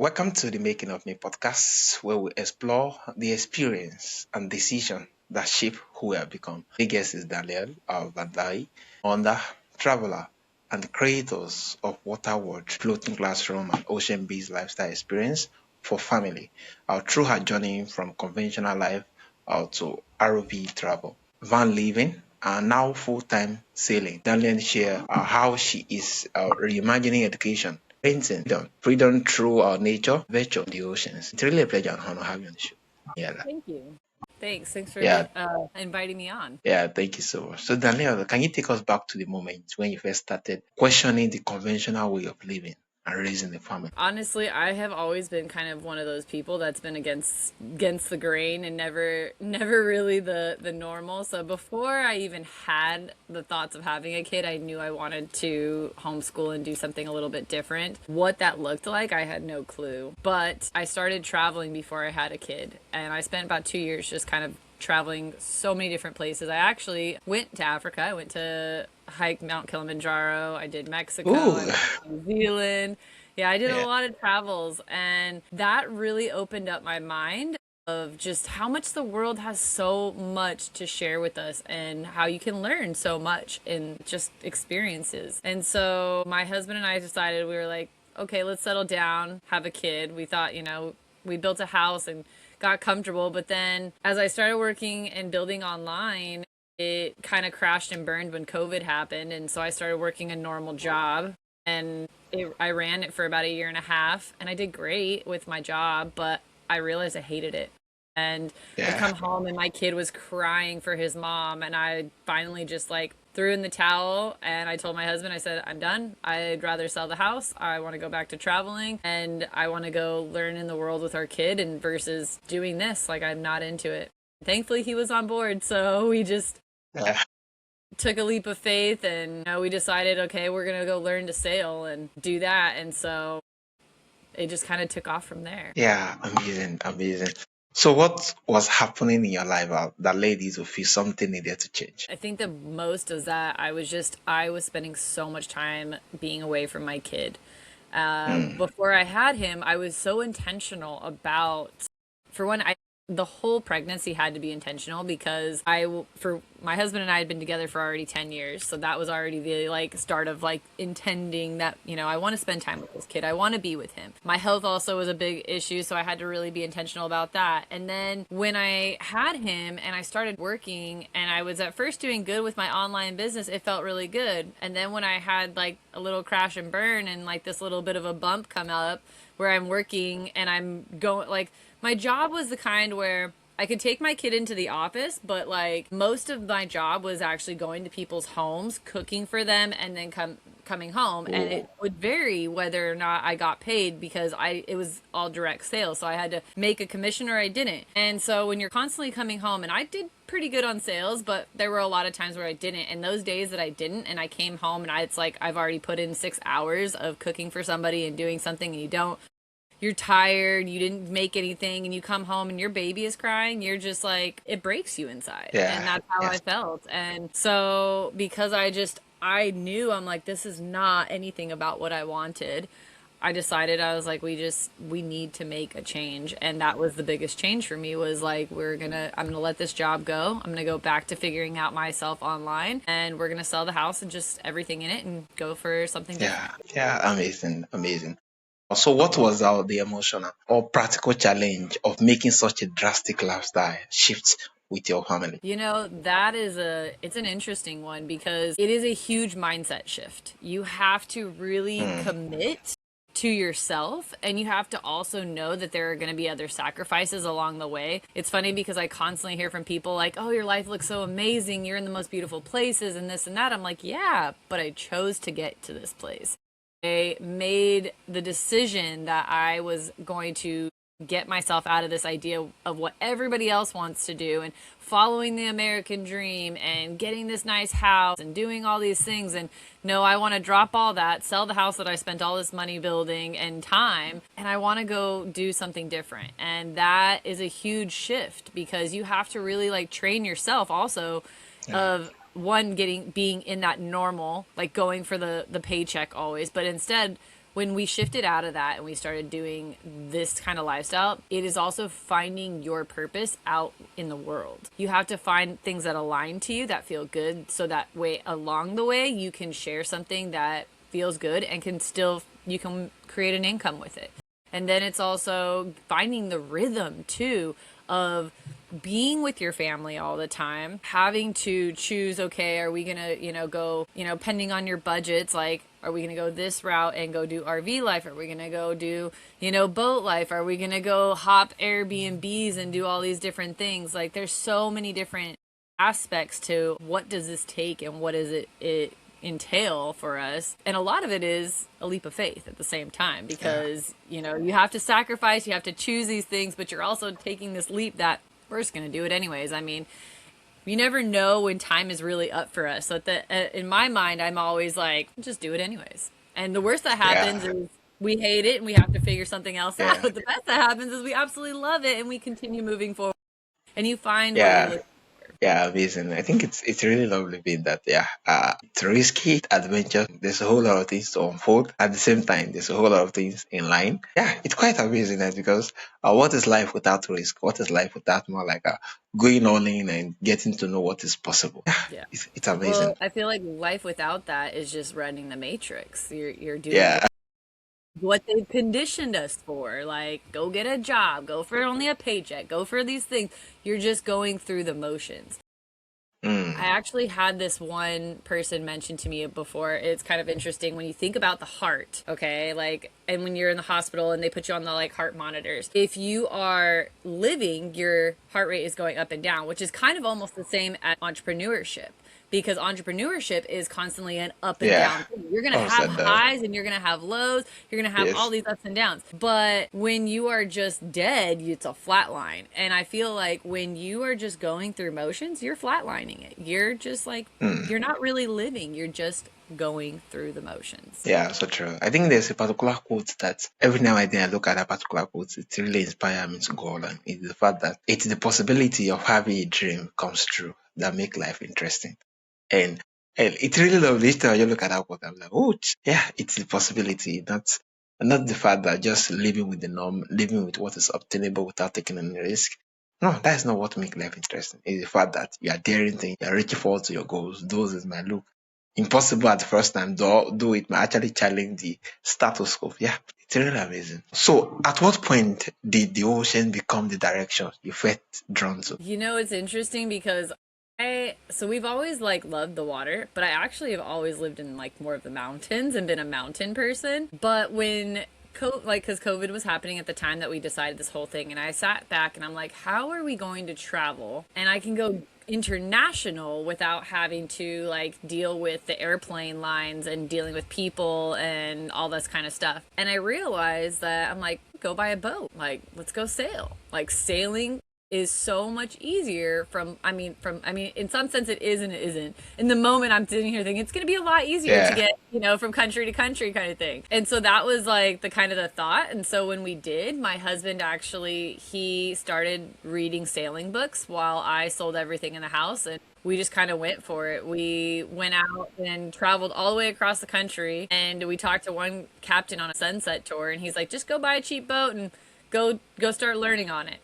Welcome to the Making of Me podcast, where we explore the experience and decision that shape who we have become. My guest is Danielle Vandehei, founder, traveler, and the creators of Waterworld, floating classroom and ocean-based lifestyle experience for family. Through her journey from conventional life to ROV travel, van living, and now full-time sailing. Danielle share how she is reimagining education, painting, freedom through our nature, virtue, the oceans. It's really a pleasure and honor having you on the show. Yeah, Thank you. Thanks for yeah, inviting me on. yeah. Thank you so much. So, Danielle, can you take us back to the moment when you first started questioning the conventional way of living and raising a family? Honestly, I have always been kind of one of those people that's been against the grain and never really the normal. So before I even had the thoughts of having a kid, I knew I wanted to homeschool and do something a little bit different. What that looked like, I had no clue. But I started traveling before I had a kid, and I spent about 2 years just kind of traveling so many different places. I actually went to Africa. I went to hike Mount Kilimanjaro. I did Mexico. Ooh, I went to New Zealand. Yeah, I did a yeah, lot of travels, and that really opened up my mind of just how much the world has so much to share with us and how you can learn so much in just experiences. And so my husband and I decided, we were like, okay, let's settle down, have a kid. We thought, we built a house and got comfortable, but then as I started working and building online, it kind of crashed and burned when COVID happened. And so I started working a normal job, and I ran it for about a year and a half, and I did great with my job, but I realized I hated it. And I'd yeah, come home and my kid was crying for his mom, and I finally just like threw in the towel, and I told my husband, I said, I'm done. I'd rather sell the house. I want to go back to traveling, and I want to go learn in the world with our kid, and versus doing this, like, I'm not into it. Thankfully he was on board, so we just yeah. took a leap of faith, and we decided, okay, we're gonna go learn to sail and do that. And so it just kind of took off from there. Yeah, amazing, amazing. So, what was happening in your life that led you to feel something needed to change? I think the most is that I was spending so much time being away from my kid. Mm, Before I had him, I was so intentional about, for one, the whole pregnancy had to be intentional because for my husband and I had been together for already 10 years. So that was already the like start of like intending that, I want to spend time with this kid. I want to be with him. My health also was a big issue. So I had to really be intentional about that. And then when I had him and I started working, and I was at first doing good with my online business, it felt really good. And then when I had like a little crash and burn and like this little bit of a bump come up where I'm working and I'm going like, my job was the kind where I could take my kid into the office, but like most of my job was actually going to people's homes, cooking for them, and then coming home. And oh, it would vary whether or not I got paid because it was all direct sales. So I had to make a commission or I didn't. And so when you're constantly coming home, and I did pretty good on sales, but there were a lot of times where I didn't. And those days that I didn't, and I came home and it's like I've already put in 6 hours of cooking for somebody and doing something, and you're tired, you didn't make anything, and you come home and your baby is crying, you're just like, it breaks you inside. And yeah, that's how I yes, felt. And so because I knew, I'm like, this is not anything about what I wanted. I decided, I was like, we need to make a change. And that was the biggest change for me, was like, I'm gonna let this job go. I'm gonna go back to figuring out myself online, and we're gonna sell the house and just everything in it and go for something different. yeah, yeah, amazing, amazing. So, what was the emotional or practical challenge of making such a drastic lifestyle shift with your family? It's an interesting one because it is a huge mindset shift. You have to really Mm, commit to yourself, and you have to also know that there are going to be other sacrifices along the way. It's funny because I constantly hear from people like, "Oh, your life looks so amazing. You're in the most beautiful places and this and that." I'm like, "Yeah, but I chose to get to this place." I made the decision that I was going to get myself out of this idea of what everybody else wants to do and following the American dream and getting this nice house and doing all these things. And no, I want to drop all that, sell the house that I spent all this money building and time, and I want to go do something different. And that is a huge shift because you have to really like train yourself also yeah, of one, being in that normal, like going for the paycheck always, but instead when we shifted out of that and we started doing this kind of lifestyle, it is also finding your purpose out in the world. You have to find things that align to you, that feel good, so that way along the way you can share something that feels good and you can create an income with it. And then it's also finding the rhythm too of being with your family all the time, having to choose, okay, are we gonna, go, pending on your budgets, like, are we gonna go this route and go do RV life? Are we gonna go do, boat life? Are we gonna go hop Airbnbs and do all these different things? Like, there's so many different aspects to what does this take and what does it entail for us. And a lot of it is a leap of faith at the same time, because you have to sacrifice, you have to choose these things, but you're also taking this leap that we're just going to do it anyways. I mean, you never know when time is really up for us. So in my mind, I'm always like, just do it anyways. And the worst that happens is we hate it and we have to figure something else out. But the best that happens is we absolutely love it and we continue moving forward. And you find what you're looking for. Yeah, amazing. I think it's really lovely being that. It's risky, adventure. There's a whole lot of things to unfold at the same time. There's a whole lot of things in line. Yeah, it's quite amazing because what is life without risk? What is life without more like going all in and getting to know what is possible? Yeah, it's amazing. Well, I feel like life without that is just running the matrix. You're doing what they've conditioned us for, like go get a job, go for only a paycheck, go for these things. You're just going through the motions. I actually had this one person mention to me before. It's kind of interesting when you think about the heart, okay? Like, and when you're in the hospital and they put you on the like heart monitors, if you are living, your heart rate is going up and down, which is kind of almost the same as entrepreneurship. Because entrepreneurship is constantly an up and down thing. You're going to have highs and you're going to have lows. You're going to have all these ups and downs. But when you are just dead, it's a flat line. And I feel like when you are just going through motions, you're flatlining it. You're just like, you're not really living. You're just going through the motions. Yeah, so true. I think there's a particular quote that every now and then I look at that particular quote, it really inspires me to go on. It's the fact that it's the possibility of having a dream comes true that make life interesting. And it's really lovely. Each time you look at that quote, I'm like, oh, yeah, it's the possibility, not the fact that just living with the norm, living with what is obtainable without taking any risk. No, that's not what makes life interesting. It's the fact that you are daring things, you are reaching forward to your goals. Those is my look. Impossible at the first time, though it might actually challenge the status quo. Yeah, it's really amazing. So, at what point did the ocean become the direction you felt drawn to? It's interesting because so we've always like loved the water, but I actually have always lived in like more of the mountains and been a mountain person. But when because COVID was happening at the time that we decided this whole thing, and I sat back and I'm like, how are we going to travel? And I can go international without having to like deal with the airplane lines and dealing with people and all this kind of stuff. And I realized that I'm like, go buy a boat. Like, let's go sail. Like, sailing is so much easier in some sense it is and it isn't. In the moment I'm sitting here thinking it's going to be a lot easier to get, from country to country kind of thing. And so that was like the kind of the thought. And so when we did, my husband actually, he started reading sailing books while I sold everything in the house, and we just kind of went for it. We went out and traveled all the way across the country, and we talked to one captain on a sunset tour, and he's like, just go buy a cheap boat and go start learning on it.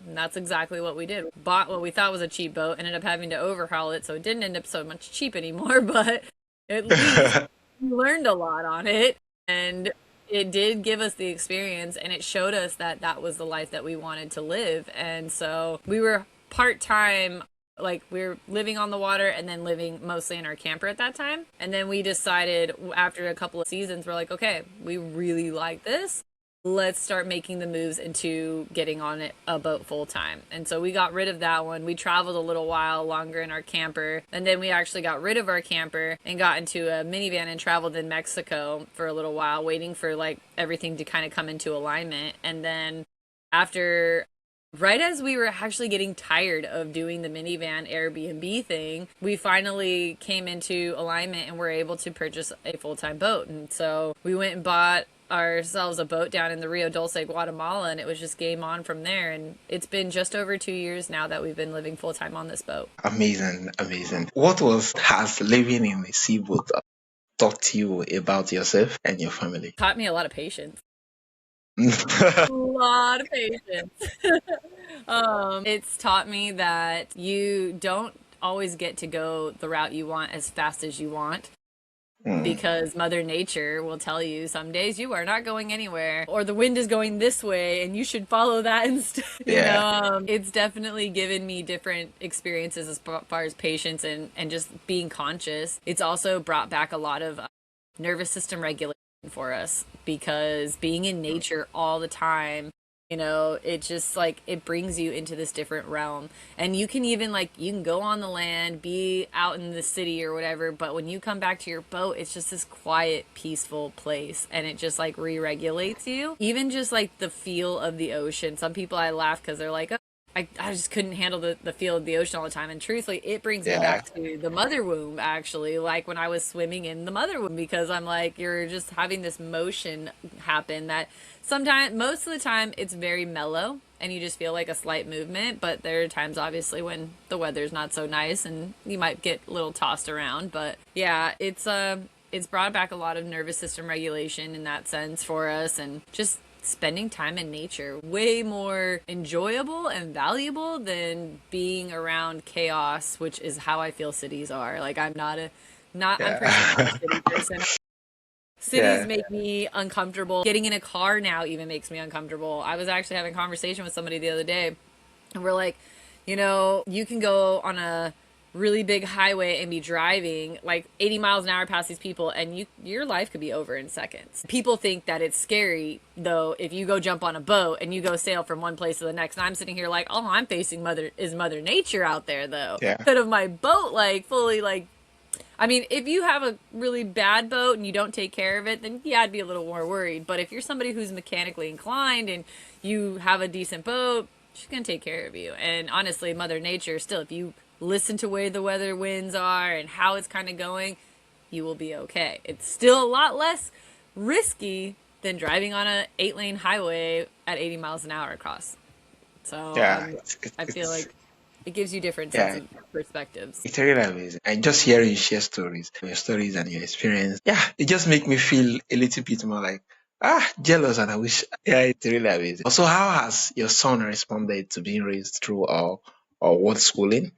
And that's exactly what we did. Bought what we thought was a cheap boat, ended up having to overhaul it, so it didn't end up so much cheap anymore, but at least we learned a lot on it, and it did give us the experience, and it showed us that that was the life that we wanted to live. And so we were part-time, like we were living on the water and then living mostly in our camper at that time. And then we decided after a couple of seasons, we're like, okay, we really like this. Let's start making the moves into getting on a boat full time. And so we got rid of that one. We traveled a little while longer in our camper. And then we actually got rid of our camper and got into a minivan and traveled in Mexico for a little while, waiting for like everything to kind of come into alignment. And then right as we were actually getting tired of doing the minivan Airbnb thing, we finally came into alignment and were able to purchase a full-time boat. And so we went and bought ourselves a boat down in the Rio Dulce, Guatemala, and it was just game on from there. And it's been just over 2 years now that we've been living full-time on this boat. Amazing. What has living in a seaboat taught you about yourself and your family? Taught me a lot of patience. A lot of patience. It's taught me that you don't always get to go the route you want as fast as you want. Mm, Because Mother Nature will tell you some days you are not going anywhere, or the wind is going this way and you should follow that instead. yeah, It's definitely given me different experiences as far as patience and just being conscious. It's also brought back a lot of nervous system regulation for us because being in nature all the time, it just like it brings you into this different realm. And you can even like you can go on the land, be out in the city or whatever, but when you come back to your boat, it's just this quiet, peaceful place and it just like re-regulates you. Even just like the feel of the ocean. Some people I laugh because they're like, oh, I just couldn't handle the feel of the ocean all the time. And truthfully, it brings me yeah, back to the mother womb, actually, like when I was swimming in the mother womb, because I'm like, you're just having this motion happen that sometimes, most of the time, it's very mellow and you just feel like a slight movement. But there are times, obviously, when the weather's not so nice and you might get a little tossed around. But yeah, it's brought back a lot of nervous system regulation in that sense for us, and just spending time in nature way more enjoyable and valuable than being around chaos, which is how I feel cities are. Like I'm personally not a yeah, city person. Cities yeah, make me uncomfortable. Getting in a car now even makes me uncomfortable. I was actually having a conversation with somebody the other day and we're like, you can go on a really big highway and be driving like 80 miles an hour past these people and your life could be over in seconds. People think that it's scary though if you go jump on a boat and you go sail from one place to the next. And I'm sitting here like, all I'm facing mother nature out there though. yeah, Instead of my boat like fully like, I mean, if you have a really bad boat and you don't take care of it, then yeah, I'd be a little more worried. But if you're somebody who's mechanically inclined and you have a decent boat, she's going to take care of you. And honestly, Mother Nature, still, if you listen to where the weather winds are and how it's kind of going, you will be okay. It's still a lot less risky than driving on a 8-lane highway at 80 miles an hour across. So yeah. I feel like it gives you different sense Yeah, of perspectives. it's really amazing. And just hearing you share stories, your stories and your experience, yeah, it just make me feel a little bit more like jealous, and I wish. Yeah, it's really amazing. Also, how has your son responded to being raised through or world schooling,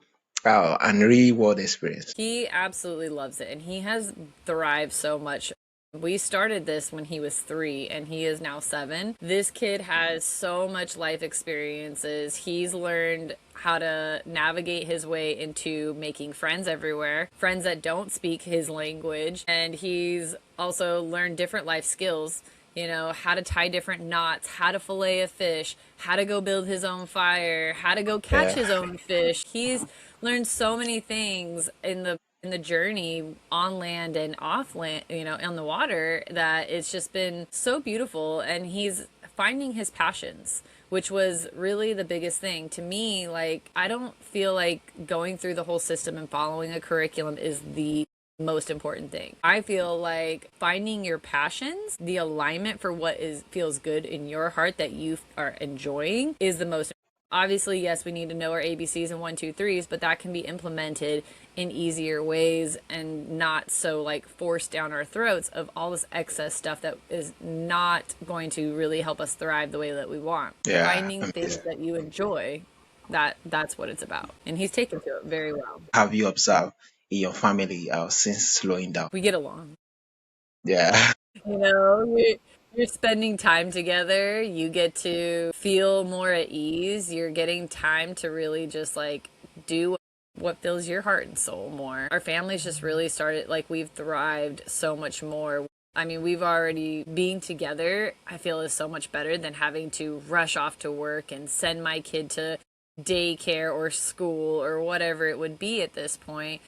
and real world experience? He absolutely loves it and he has thrived so much. We started this when he was 3 and he is now 7. This kid has so much life experiences. He's learned how to navigate his way into making friends everywhere, friends that don't speak his language. And he's also learned different life skills, how to tie different knots, how to fillet a fish, how to go build his own fire, how to go catch Yeah, his own fish. He's learned so many things in the journey on land and off land, on the water, that it's just been so beautiful. And he's finding his passions, which was really the biggest thing to me. Like, I don't feel like going through the whole system and following a curriculum is the most important thing. I feel like finding your passions, the alignment for what feels good in your heart that you are enjoying, is the most. Obviously, yes, we need to know our ABCs and 1, 2, 3s, but that can be implemented in easier ways and not so like forced down our throats of all this excess stuff that is not going to really help us thrive the way that we want. yeah, Finding things amazing. that you enjoy, that's what it's about. And he's taken to it very well. Have you observed in your family since slowing down? We get along. Yeah, You know, you're spending time together. You get to feel more at ease. You're getting time to really just like do what fills your heart and soul more. Our family's just really started, like, we've thrived so much more. I mean, we've already being together, I feel, is so much better than having to rush off to work and send my kid to daycare or school or whatever it would be at this point,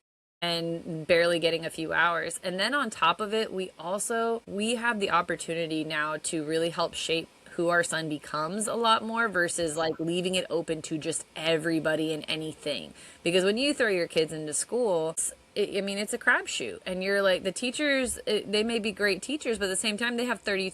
and barely getting a few hours. And then on top of it, we have the opportunity now to really help shape who our son becomes a lot more, versus like leaving it open to just everybody and anything. Because when you throw your kids into school, I mean, it's a crapshoot. And you're like, the teachers, they may be great teachers, but at the same time, they have 30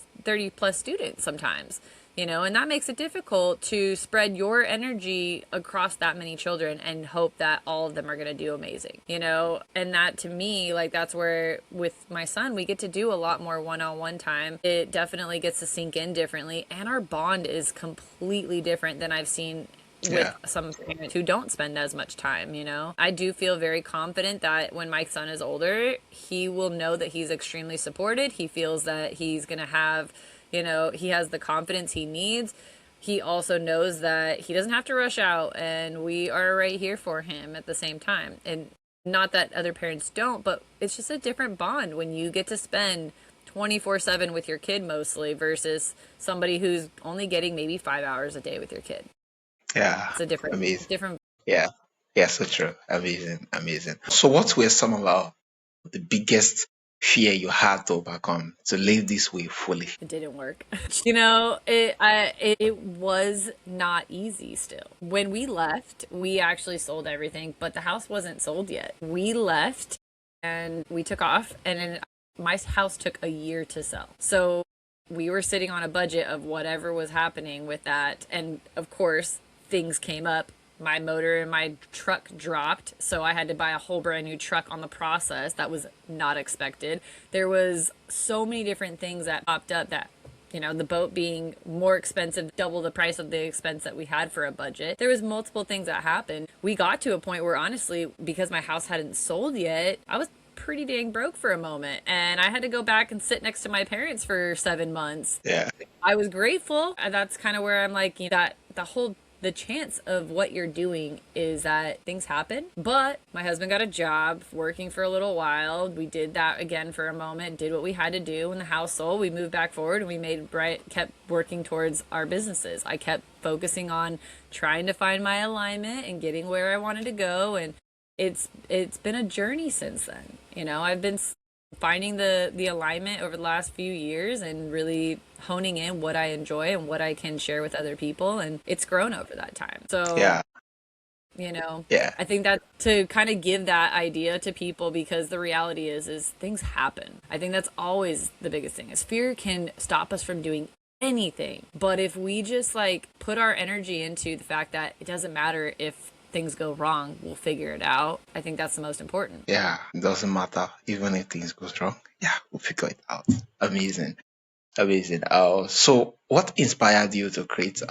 plus students sometimes. And that makes it difficult to spread your energy across that many children and hope that all of them are going to do amazing, and that to me, like, that's where with my son, we get to do a lot more one-on-one time. It definitely gets to sink in differently, and our bond is completely different than I've seen with some parents who don't spend as much time. I do feel very confident that when my son is older, he will know that he's extremely supported. He feels that he's going to have, he has the confidence he needs. He also knows that he doesn't have to rush out, and we are right here for him at the same time. And not that other parents don't, but it's just a different bond when you get to spend 24/7 with your kid mostly versus somebody who's only getting maybe 5 hours a day with your kid. Yeah. It's a Amazing. different. Yeah. Yeah, so true. Amazing. Amazing. So what were some of the biggest fear you had to overcome to live this way fully? It didn't work. It was not easy still. When we left, we actually sold everything, but the house wasn't sold yet. We left and we took off, and then my house took a year to sell. So we were sitting on a budget of whatever was happening with that. And of course, things came up. My motor in my truck dropped, so I had to buy a whole brand new truck on the process. That was not expected. There was so many different things that popped up that, the boat being more expensive, double the price of the expense that we had for a budget. There was multiple things that happened. We got to a point where, honestly, because my house hadn't sold yet, I was pretty dang broke for a moment, and I had to go back and sit next to my parents for 7 months. Yeah. I was grateful. That's kind of where I'm like, that the chance of what you're doing is that things happen. But my husband got a job working for a little while. We did that again for a moment, did what we had to do. When the house sold, we moved back forward, and we kept working towards our businesses. I kept focusing on trying to find my alignment and getting where I wanted to go. And it's been a journey since then. I've been finding the alignment over the last few years and really honing in what I enjoy and what I can share with other people, and it's grown over that time. So Yeah. I think that to kind of give that idea to people, because the reality is things happen. I think that's always the biggest thing, is fear can stop us from doing anything. But if we just put our energy into the fact that it doesn't matter if things go wrong, we'll figure it out. I think that's the most important. Yeah. It doesn't matter. Even if things goes wrong. Yeah, we'll figure it out. Amazing. Amazing. So what inspired you to create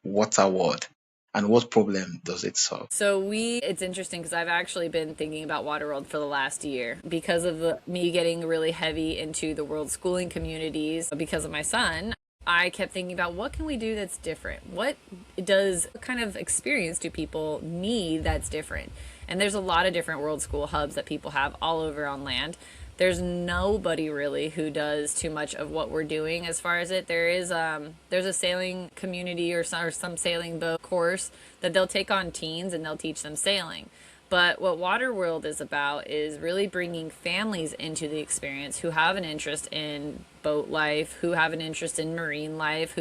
Water World, and what problem does it solve? So it's interesting because I've actually been thinking about Waterworld for the last year because of me getting really heavy into the Worldschooling communities because of my son. I kept thinking about, what can we do that's different? What kind of experience do people need that's different? And there's a lot of different World School hubs that people have all over on land. There's nobody really who does too much of what we're doing as far as it. There's a sailing community or some sailing boat course that they'll take on teens and they'll teach them sailing. But what Waterworld is about is really bringing families into the experience who have an interest in boat life, who have an interest in marine life,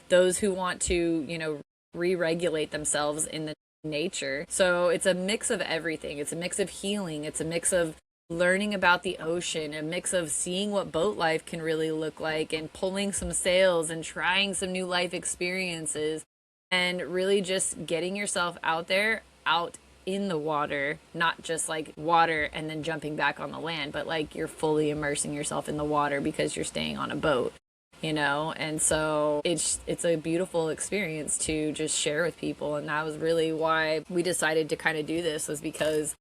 those who want to, re-regulate themselves in the nature. So it's a mix of everything. It's a mix of healing. It's a mix of learning about the ocean, a mix of seeing what boat life can really look like and pulling some sails and trying some new life experiences, and really just getting yourself out there, out in the water, not just water and then jumping back on the land, but you're fully immersing yourself in the water because you're staying on a boat, and so it's a beautiful experience to just share with people. And that was really why we decided to kind of do this, was because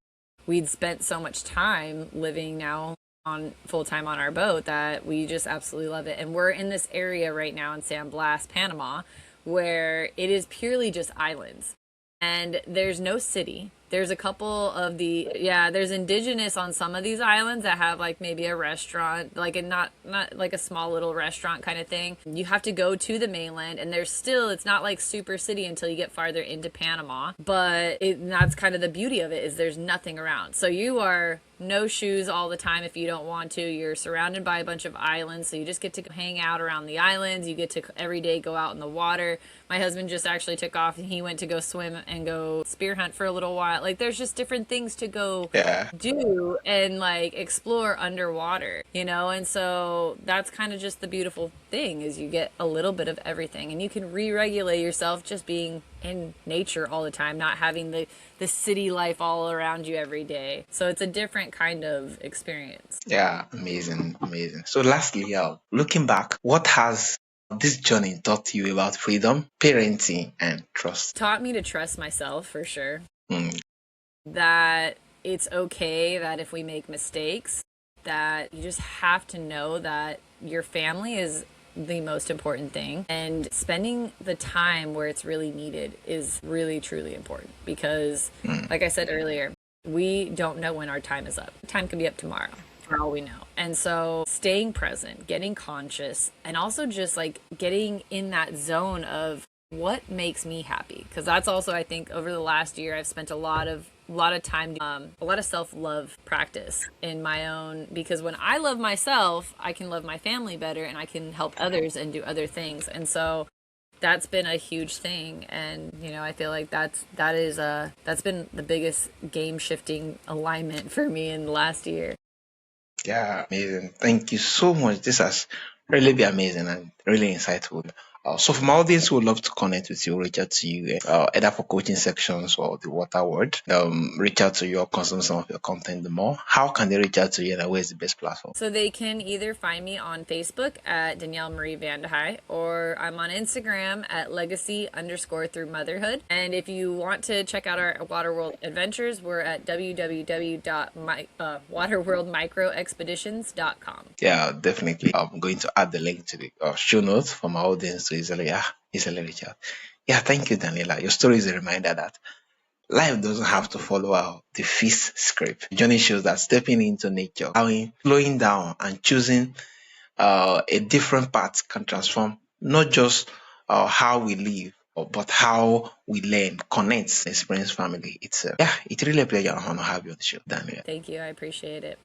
we'd spent so much time living now on full-time on our boat that we just absolutely love it. And we're in this area right now in San Blas, Panama, where it is purely just islands. And there's no city. There's a couple of there's indigenous on some of these islands that have maybe a restaurant, not like a small little restaurant kind of thing. You have to go to the mainland, and it's not super city until you get farther into Panama. But that's kind of the beauty of it, is there's nothing around. So you are no shoes all the time if you don't want to. You're surrounded by a bunch of islands, so you just get to hang out around the islands. You get to every day go out in the water. My husband just actually took off and he went to go swim and go spear hunt for a little while. not. Like there's just different things to go Yeah. do and like explore underwater, you know? And so that's kind of just the beautiful thing is you get a little bit of everything and you can re-regulate yourself just being in nature all the time, not having the city life all around you every day. So it's a different kind of experience. Yeah, amazing, amazing. So lastly, looking back, what has this journey taught you about freedom, parenting, and trust? Taught me to trust myself for sure. Mm, That it's okay that if we make mistakes, that you just have to know that your family is the most important thing, and spending the time where it's really needed is really truly important because mm. like I said earlier, we don't know when our time is up. Time could be up tomorrow for all we know. And so staying present, getting conscious, and also just like getting in that zone of what makes me happy, because that's also, I think, over the last year I've spent a lot of time, a lot of self-love practice in my own, because when I love myself I can love my family better and I can help others and do other things. And so that's been a huge thing, and you know I feel like that's been the biggest game shifting alignment for me in the last year. Yeah, amazing. Thank you so much. This has really been amazing and really insightful. So, for my audience who would love to connect with you, reach out to you, either for coaching sections or the water world, reach out to you or consume some of your content the more. How can they reach out to you, and where's the best platform? So they can either find me on Facebook at Danielle Marie Vandehei, or I'm on Instagram at legacy_through motherhood. And if you want to check out our Waterworld adventures, we're at www.waterworldmicroexpeditions.com. Yeah, definitely. I'm going to add the link to the show notes for my audience to easily reach out. Yeah, thank you, Daniela. Your story is a reminder that life doesn't have to follow the feast script. The journey shows that stepping into nature, slowing down, and choosing a different path can transform not just how we live, but how we learn, connect, experience family itself. Yeah, it's really a pleasure and honor to have you on the show, Daniela. Thank you. I appreciate it.